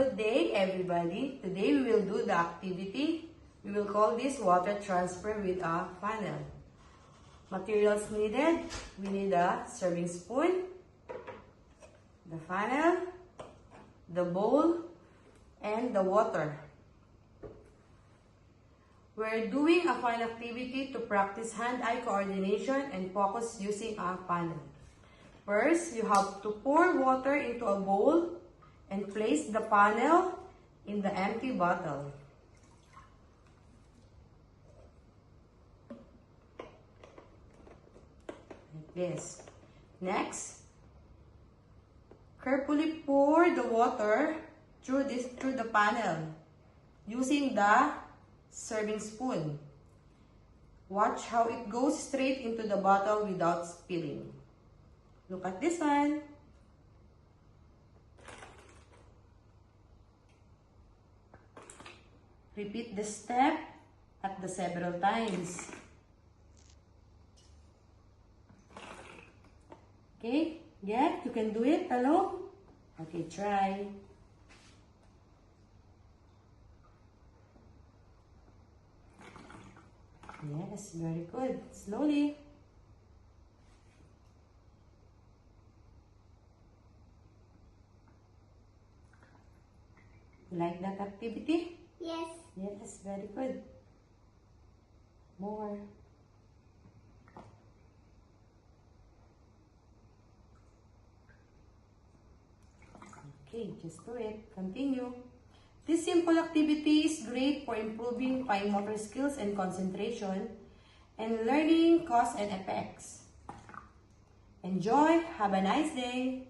Good day, everybody. Today we will do the activity. We will call this water transfer with a funnel. Materials needed. We need a serving spoon, the funnel, the bowl, and the water. We're doing a fun activity to practice hand-eye coordination and focus using a funnel. First, you have to pour water into a bowl and place the funnel in the empty bottle. Like this. Next, carefully pour the water through the funnel using the serving spoon. Watch how it goes straight into the bottle without spilling. Look at this one. Repeat the step at the several times. Okay? Yeah, you can do it alone? Okay, try. Yes, very good. Slowly. You like that activity? Yes. Yes, very good. More. Okay, just do it. Continue. This simple activity is great for improving fine motor skills and concentration and learning cause and effects. Enjoy. Have a nice day.